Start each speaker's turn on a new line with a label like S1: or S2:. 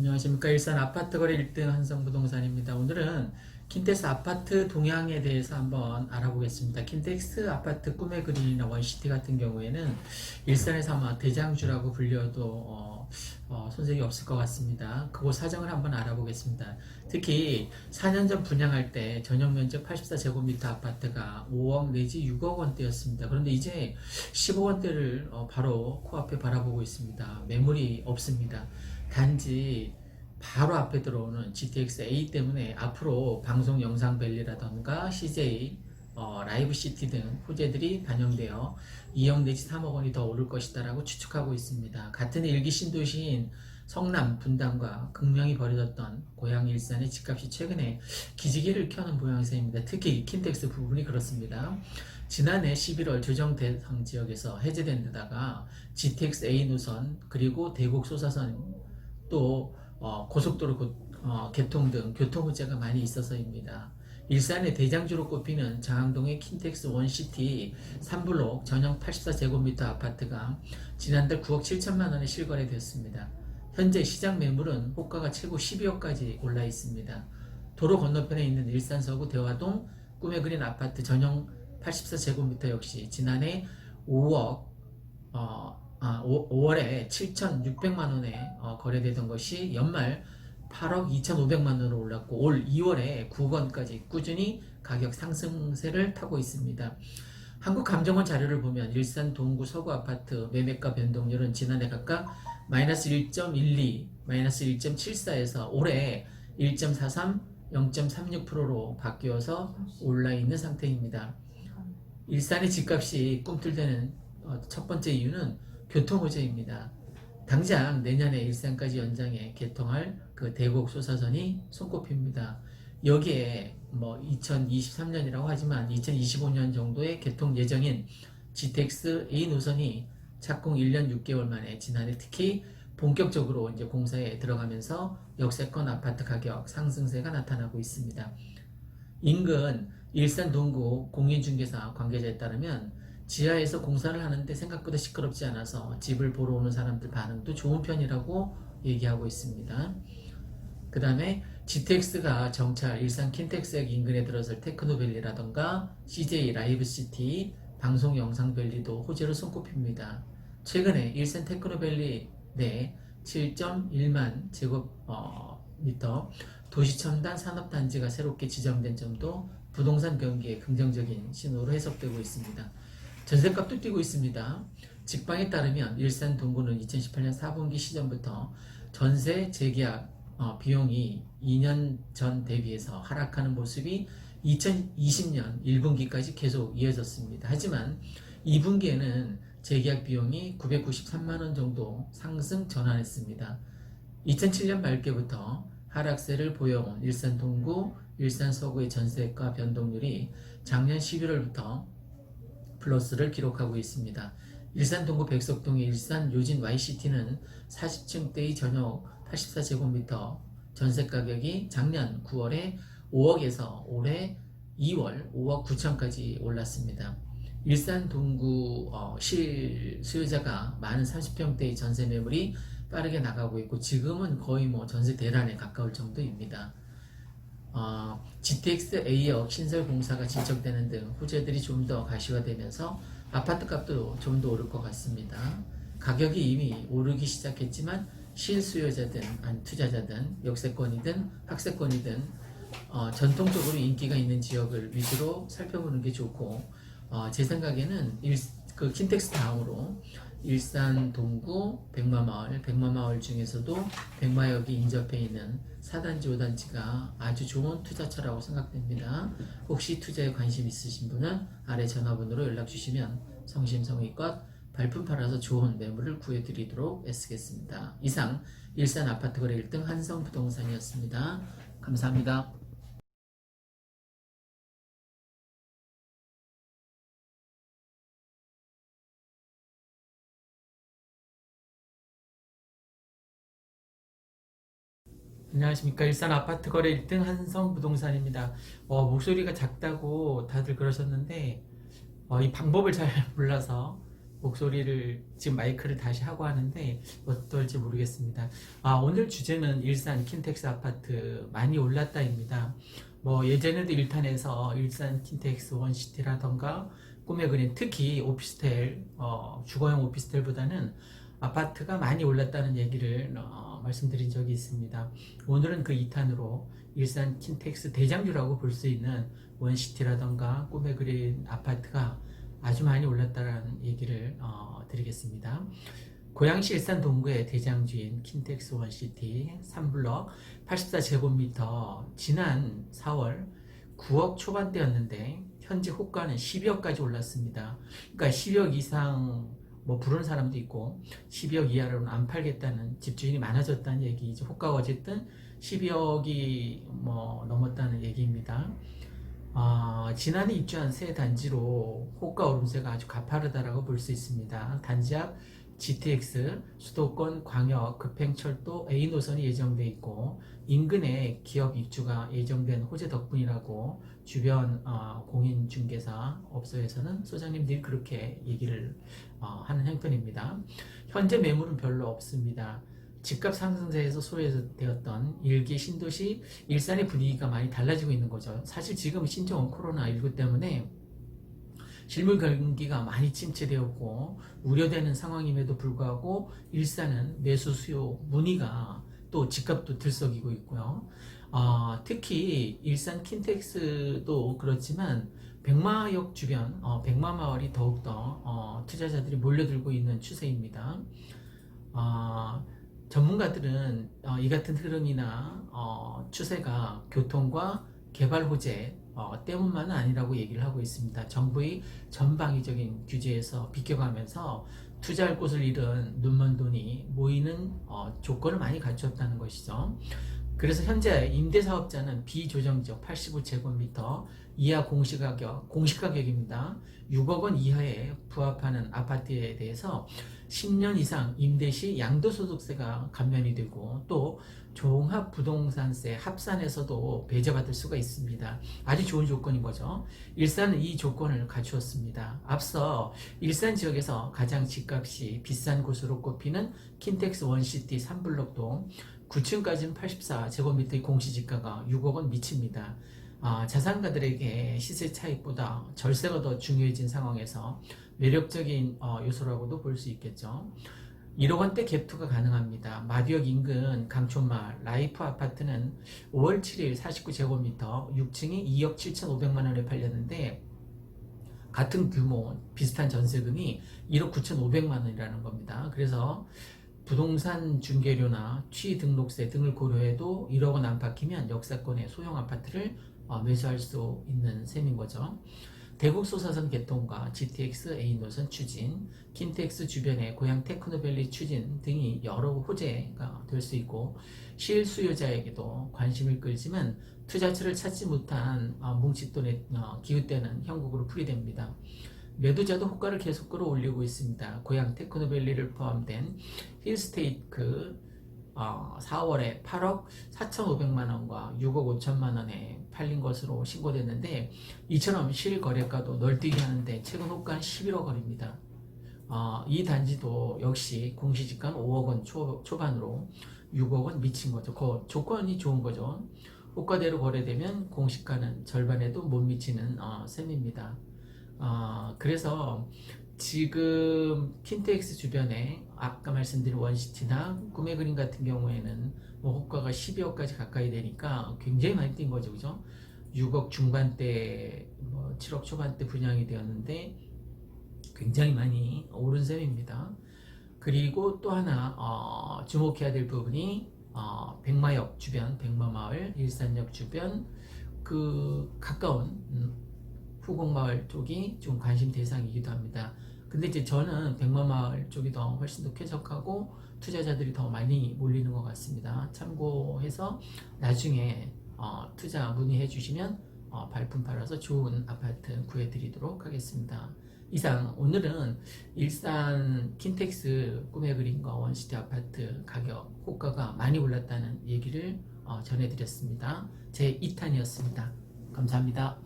S1: 안녕하십니까. 일산 아파트 거래 1등 한성부동산입니다. 오늘은 킨텍스 아파트 동향에 대해서 한번 알아보겠습니다. 킨텍스 아파트 꿈의 그린이나 원시티 같은 경우에는 일산에서 아마 대장주라고 불려도 손색이 없을 것 같습니다. 그곳 사정을 한번 알아보겠습니다. 특히 4년 전 분양할 때 전용 면적 84제곱미터 아파트가 5억 내지 6억 원대였습니다. 그런데 이제 10억 원대를 바로 코앞에 바라보고 있습니다. 매물이 없습니다. 단지 바로 앞에 들어오는 GTX A 때문에 앞으로 방송 영상 밸리라던가 CJ, 라이브 시티 등 호재들이 반영되어 2억 내지 3억 원이 더 오를 것이다라고 추측하고 있습니다. 같은 일기 신도시인 성남, 분당과 극명히 벌어졌던 고향 일산의 집값이 최근에 기지개를 켜는 모양새입니다. 특히 킨텍스 부분이 그렇습니다. 지난해 11월 조정 대상 지역에서 해제된 데다가 GTX A 노선 그리고 대곡 소사선 또 고속도로 개통 등 교통 문제가 많이 있어서입니다. 일산의 대장주로 꼽히는 장항동의 킨텍스 원시티 3블록 전용 84제곱미터 아파트가 지난달 9억 7천만 원에 실거래됐습니다. 현재 시장 매물은 호가가 최고 12억까지 올라 있습니다. 도로 건너편에 있는 일산 서구 대화동 꿈의 그린 아파트 전용 84제곱미터 역시 지난해 5월에 7,600만 원에 거래되던 것이 연말 8억 2,500만 원으로 올랐고 올 2월에 9억 원까지 꾸준히 가격 상승세를 타고 있습니다. 한국감정원 자료를 보면 일산 동구 서구 아파트 매매가 변동률은 지난해 각각 마이너스 1.12, 마이너스 1.74에서 올해 1.43, 0.36%로 바뀌어서 올라 있는 상태입니다. 일산의 집값이 꿈틀대는 첫 번째 이유는 교통호재입니다. 당장 내년에 일산까지 연장해 개통할 그 대곡 소사선이 손꼽힙니다. 여기에 2023년이라고 하지만 2025년 정도에 개통 예정인 GTX A 노선이 착공 1년 6개월 만에 지난해 특히 본격적으로 이제 공사에 들어가면서 역세권 아파트 가격 상승세가 나타나고 있습니다. 인근 일산 동구 공인중개사 관계자에 따르면 지하에서 공사를 하는데 생각보다 시끄럽지 않아서 집을 보러 오는 사람들 반응도 좋은 편이라고 얘기하고 있습니다. 그 다음에 GTX가 정찰 일산 킨텍스역 인근에 들어설 테크노밸리라던가 CJ 라이브시티 방송 영상밸리도 호재로 손꼽힙니다. 최근에 일산 테크노밸리 내 7.1만 제곱미터 도시첨단 산업단지가 새롭게 지정된 점도 부동산 경기에 긍정적인 신호로 해석되고 있습니다. 전셋값도 뛰고 있습니다. 직방에 따르면 일산 동구는 2018년 4분기 시점부터 전세 재계약 비용이 2년 전 대비해서 하락하는 모습이 2020년 1분기까지 계속 이어졌습니다. 하지만 2분기에는 재계약 비용이 993만 원 정도 상승 전환했습니다. 2007년 말께부터 하락세를 보여온 일산 동구, 일산 서구의 전세가 변동률이 작년 11월부터 플러스를 기록하고 있습니다. 일산 동구 백석동의 일산 요진 Y시티는 40층대의 전용 84제곱미터 전세 가격이 작년 9월에 5억에서 올해 2월 5억 9천까지 올랐습니다. 일산 동구 실수요자가 많은 30평대의 전세 매물이 빠르게 나가고 있고 지금은 거의 전세 대란에 가까울 정도입니다. GTX A역 신설 공사가 진척되는 등 호재들이 좀 더 가시화되면서 아파트 값도 좀 더 오를 것 같습니다. 가격이 이미 오르기 시작했지만 실수요자든 투자자든 역세권이든 학세권이든 전통적으로 인기가 있는 지역을 위주로 살펴보는 게 좋고 제 생각에는 킨텍스 다음으로 일산 동구 백마마을 중에서도 백마역이 인접해 있는 4단지 5단지가 아주 좋은 투자처라고 생각됩니다. 혹시 투자에 관심 있으신 분은 아래 전화번호로 연락 주시면 성심성의껏 발품 팔아서 좋은 매물을 구해드리도록 애쓰겠습니다. 이상 일산 아파트 거래 1등 한성부동산이었습니다. 감사합니다. 안녕하십니까. 일산 아파트 거래 1등 한성부동산입니다. 목소리가 작다고 다들 그러셨는데 이 방법을 잘 몰라서 목소리를 지금 마이크를 다시 하고 하는데 어떨지 모르겠습니다. 오늘 주제는 일산 킨텍스 아파트 많이 올랐다입니다. 뭐 예전에도 1탄에서 일산 킨텍스 원시티라던가 꿈의 그린, 특히 오피스텔, 주거용 오피스텔보다는 아파트가 많이 올랐다는 얘기를 말씀드린 적이 있습니다. 오늘은 그 2탄으로 일산 킨텍스 대장주라고 볼 수 있는 원시티라던가 꿈의 그린 아파트가 아주 많이 올랐다는 얘기를 드리겠습니다. 고양시 일산 동구의 대장주인 킨텍스 원시티 3블럭 84제곱미터 지난 4월 9억 초반대였는데 현재 호가는 12억까지 올랐습니다. 그러니까 12억 이상 뭐 부르는 사람도 있고 12억 이하로는 안 팔겠다는 집주인이 많아졌다는 얘기죠. 호가가 어쨌든 12억이 뭐 넘었다는 얘기입니다. 지난해 입주한 새 단지로 호가 오름세가 아주 가파르다라고 볼 수 있습니다. 단지 앞 GTX, 수도권 광역 급행철도 A 노선이 예정돼 있고 인근에 기업 입주가 예정된 호재 덕분이라고 주변 공인중개사 업소에서는 소장님들이 그렇게 얘기를 하는 형편입니다. 현재 매물은 별로 없습니다. 집값 상승세에서 소외되었던 일기 신도시 일산의 분위기가 많이 달라지고 있는 거죠. 사실 지금 신종 코로나19 때문에 실물 경기가 많이 침체되었고 우려되는 상황임에도 불구하고 일산은 매수 수요 문의가 또 집값도 들썩이고 있고요. 특히 일산 킨텍스도 그렇지만 백마역 주변, 백마마을이 더욱더 투자자들이 몰려들고 있는 추세입니다. 전문가들은 이 같은 흐름이나 추세가 교통과 개발 호재 때문만은 아니라고 얘기를 하고 있습니다. 정부의 전방위적인 규제에서 비껴가면서 투자할 곳을 잃은 눈먼 돈이 모이는 조건을 많이 갖췄다는 것이죠. 그래서 현재 임대사업자는 비조정적 85제곱미터 이하 공시가격입니다. 6억 원 이하에 부합하는 아파트에 대해서 10년 이상 임대 시 양도소득세가 감면이 되고 또 종합부동산세 합산에서도 배제받을 수가 있습니다. 아주 좋은 조건인 거죠. 일산은 이 조건을 갖추었습니다. 앞서 일산 지역에서 가장 집값이 비싼 곳으로 꼽히는 킨텍스 원시티 3블럭도 9층까지는 84제곱미터의 공시지가가 6억 원 미칩니다. 자산가들에게 시세 차익보다 절세가 더 중요해진 상황에서 매력적인 요소라고도 볼 수 있겠죠. 1억 원대 갭투가 가능합니다. 마디역 인근 강촌마을 라이프 아파트는 5월 7일 49제곱미터 6층이 2억 7,500만 원에 팔렸는데 같은 규모 비슷한 전세금이 1억 9,500만 원이라는 겁니다. 그래서 부동산 중개료나 취등록세 등을 고려해도 1억 원 안팎이면 역사권의 소형 아파트를 매수할 수 있는 셈인 거죠. 대국소사선 개통과 GTX A 노선 추진, 킨텍스 주변의 고향 테크노밸리 추진 등이 여러 호재가 될 수 있고 실수요자에게도 관심을 끌지만 투자처를 찾지 못한 뭉칫돈에 기웃대는 형국으로 풀이됩니다. 매도자도 호가를 계속 끌어올리고 있습니다. 고향 테크노밸리를 포함된 힐스테이크 4월에 8억 4,500만 원과 6억 5천만 원에 팔린 것으로 신고됐는데 이처럼 실거래가도 널뛰게 하는데 최근 호가는 11억 원입니다. 이 단지도 역시 공시지가는 5억 원 초반으로 6억 원 미친 거죠. 그 조건이 좋은 거죠. 호가대로 거래되면 공시가는 절반에도 못 미치는 셈입니다. 그래서 지금 킨텍스 주변에 아까 말씀드린 원시티나 꿈의 그림 같은 경우에는 뭐 호가가 12억까지 가까이 되니까 굉장히 많이 뛴 거죠. 그죠? 6억 중반대, 뭐 7억 초반대 분양이 되었는데 굉장히 많이 오른 셈입니다. 그리고 또 하나 주목해야 될 부분이 백마역 주변, 백마마을, 일산역 주변 그 가까운 후곡마을 쪽이 좀 관심 대상이기도 합니다. 근데 이제 저는 백마마을 쪽이 더 훨씬 더 쾌적하고 투자자들이 더 많이 몰리는 것 같습니다. 참고해서 나중에 투자 문의해 주시면 발품 팔아서 좋은 아파트 구해드리도록 하겠습니다. 이상 오늘은 일산 킨텍스 꿈의 그림과 원시티 아파트 가격 호가가 많이 올랐다는 얘기를 전해드렸습니다. 제 2탄이었습니다. 감사합니다.